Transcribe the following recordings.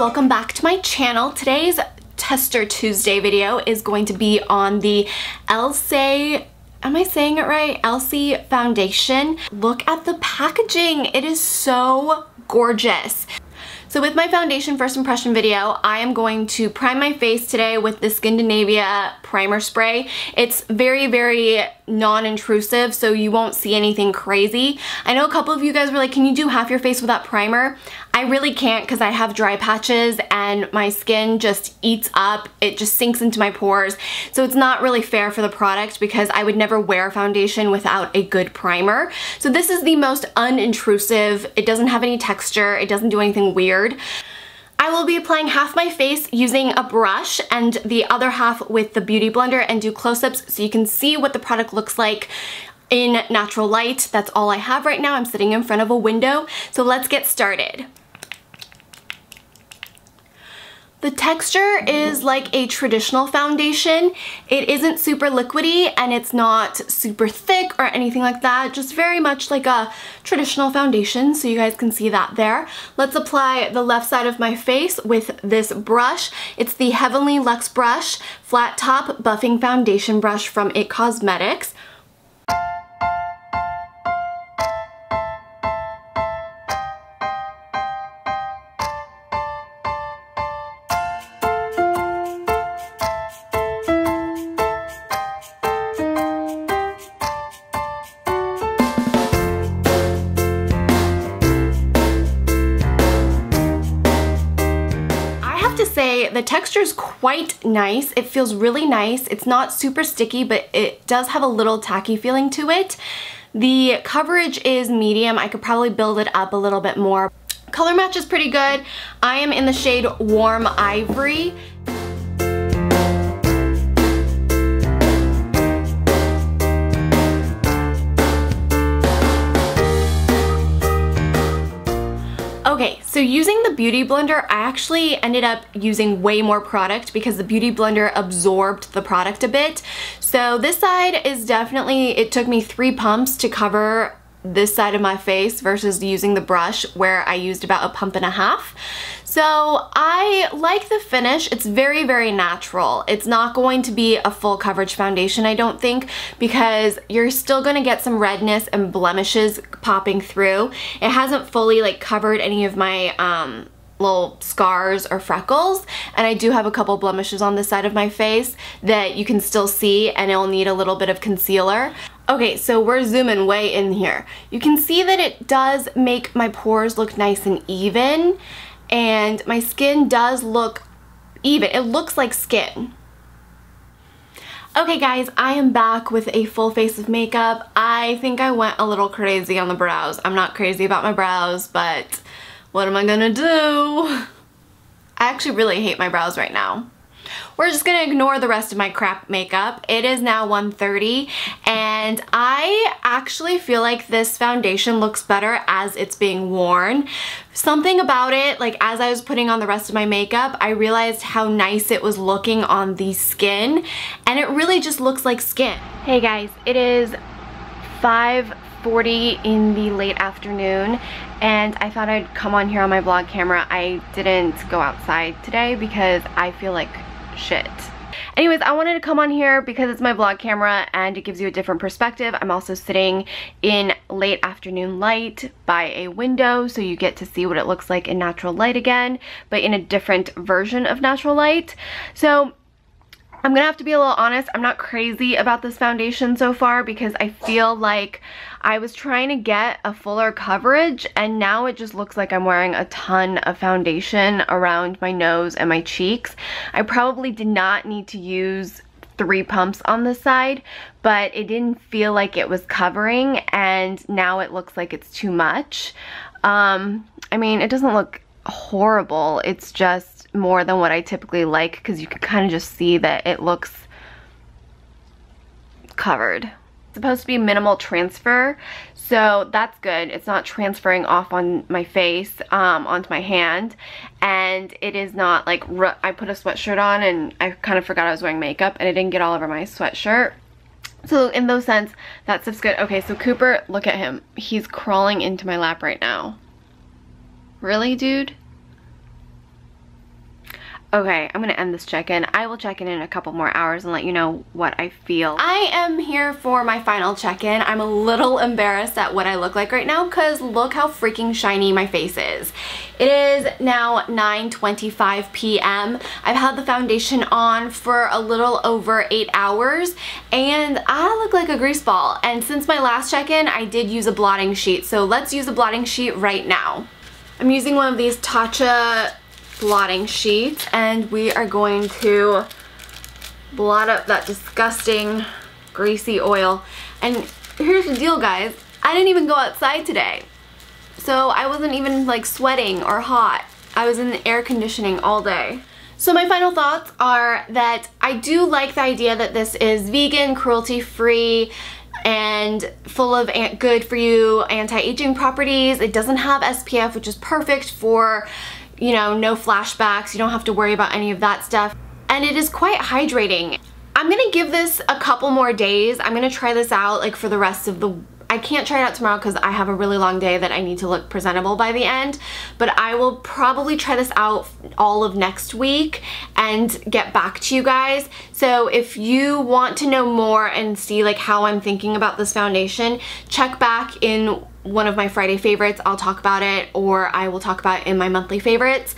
welcome back to my channel. Today's Tester Tuesday video is going to be on the elcie, am I saying it right? Elcie foundation. Look at the packaging. It is so gorgeous. So with my foundation first impression video, I am going to prime my face today with the Scandinavia primer spray. It's very, very non-intrusive, so you won't see anything crazy. I know a couple of you guys were like, can you do half your face without primer? I really can't because I have dry patches and my skin just eats up. It just sinks into my pores. So it's not really fair for the product because I would never wear foundation without a good primer. So this is the most unintrusive. It doesn't have any texture. It doesn't do anything weird. I will be applying half my face using a brush and the other half with the Beautyblender and do close-ups so you can see what the product looks like in natural light. That's all I have right now. I'm sitting in front of a window. So let's get started. The texture is like a traditional foundation. It isn't super liquidy and it's not super thick or anything like that. Just very much like a traditional foundation, so you guys can see that there. Let's apply the left side of my face with this brush. It's the Heavenly Luxe brush, flat top buffing foundation brush from It Cosmetics. The texture is quite nice. It feels really nice. It's not super sticky, but it does have a little tacky feeling to it. The coverage is medium. I could probably build it up a little bit more. Color match is pretty good. I am in the shade Warm Ivory. Okay, so using the Beautyblender, I actually ended up using way more product because the Beautyblender absorbed the product a bit. So this side is definitely, it took me 3 pumps to cover this side of my face versus using the brush where I used about 1.5 pumps. So I like the finish. It's very, very natural. It's not going to be a full coverage foundation, I don't think, because you're still gonna get some redness and blemishes popping through. It hasn't fully like covered any of my little scars or freckles, and I do have a couple blemishes on this side of my face that you can still see, and it'll need a little bit of concealer. Okay, so we're zooming way in here. You can see that it does make my pores look nice and even, and my skin does look even. It looks like skin. Okay guys, I am back with a full face of makeup. I think I went a little crazy on the brows. I'm not crazy about my brows, but what am I gonna do? I actually really hate my brows right now. We're just gonna ignore the rest of my crap makeup. It is now 1:30 and I actually feel like this foundation looks better as it's being worn. Something about it, like as I was putting on the rest of my makeup, I realized how nice it was looking on the skin, and it really just looks like skin. Hey guys, it is 5:40 in the late afternoon and I thought I'd come on here on my vlog camera. I didn't go outside today because I feel like shit. Anyways, I wanted to come on here because it's my vlog camera and it gives you a different perspective. I'm also sitting in late afternoon light by a window, so you get to see what it looks like in natural light again, but in a different version of natural light. So I'm gonna have to be a little honest, I'm not crazy about this foundation so far because I feel like I was trying to get a fuller coverage and now it just looks like I'm wearing a ton of foundation around my nose and my cheeks. I probably did not need to use 3 pumps on this side, but it didn't feel like it was covering, and now it looks like it's too much. I mean, it doesn't look horrible, it's just more than what I typically like because you can kind of just see that it looks covered. It's supposed to be minimal transfer, so that's good. It's not transferring off on my face, onto my hand, and it is not like I put a sweatshirt on and I kind of forgot I was wearing makeup and it didn't get all over my sweatshirt. So in those sense, that stuff's good. Okay, so Cooper, look at him. He's crawling into my lap right now. Really, dude? Okay, I'm gonna end this check-in. I will check in a couple more hours and let you know what I feel. I am here for my final check-in. I'm a little embarrassed at what I look like right now because look how freaking shiny my face is. It is now 9:25 p.m. I've had the foundation on for a little over 8 hours and I look like a grease ball. And since my last check-in, I did use a blotting sheet. So let's use a blotting sheet right now. I'm using one of these Tatcha blotting sheets and we are going to blot up that disgusting greasy oil. And here's the deal, guys, I didn't even go outside today, so I wasn't even like sweating or hot. I was in the air conditioning all day. So my final thoughts are that I do like the idea that this is vegan, cruelty-free, and full of good for you anti-aging properties. It doesn't have SPF, which is perfect for, you know, no flashbacks. You don't have to worry about any of that stuff. And it is quite hydrating. I'm gonna give this a couple more days. I'm gonna try this out like for the rest of the, I can't try it out tomorrow because I have a really long day that I need to look presentable by the end, but I will probably try this out all of next week and get back to you guys. So if you want to know more and see like how I'm thinking about this foundation, check back in one of my Friday favorites. I'll talk about it, or I will talk about it in my monthly favorites.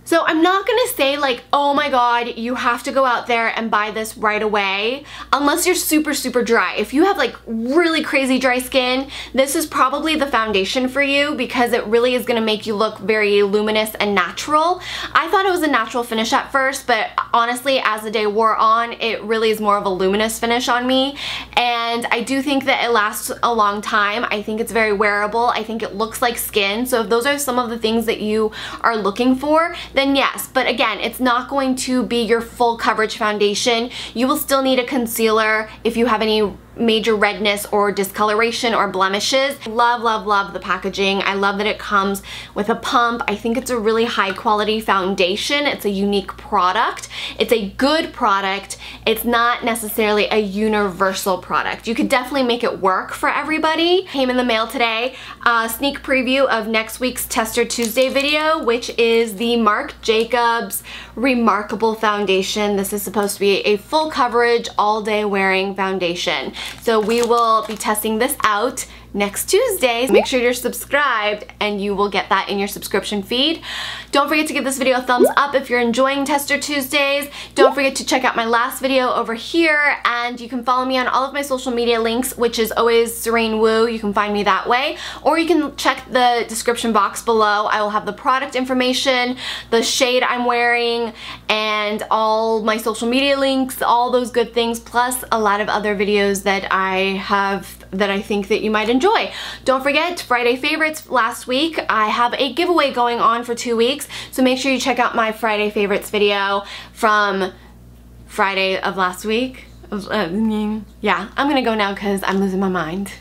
So I'm not gonna say like, oh my god, you have to go out there and buy this right away unless you're super, super dry. If you have like really crazy dry skin, this is probably the foundation for you because it really is gonna make you look very luminous and natural. I thought it was a natural finish at first, but honestly, as the day wore on, it really is more of a luminous finish on me. And I do think that it lasts a long time. I think it's very wearable. I think it looks like skin. So if those are some of the things that you are looking for, then yes. But again, it's not going to be your full coverage foundation. You will still need a concealer if you have any major redness or discoloration or blemishes. Love, love, love the packaging. I love that it comes with a pump. I think it's a really high quality foundation. It's a unique product. It's a good product. It's not necessarily a universal product. You could definitely make it work for everybody. Came in the mail today. A sneak preview of next week's Tester Tuesday video, which is the Marc Jacobs Remarkable Foundation. This is supposed to be a full coverage, all day wearing foundation. So we will be testing this out next Tuesday. Make sure you're subscribed and you will get that in your subscription feed. Don't forget to give this video a thumbs up if you're enjoying Tester Tuesdays. Don't forget to check out my last video over here, and you can follow me on all of my social media links, which is always SereinWu. You can find me that way, or you can check the description box below. I will have the product information, the shade I'm wearing, and all my social media links, all those good things, plus a lot of other videos that I have that I think that you might enjoy. Don't forget, Friday favorites last week, I have a giveaway going on for 2 weeks, so make sure you check out my Friday favorites video from Friday of last week. Yeah, I'm gonna go now because I'm losing my mind.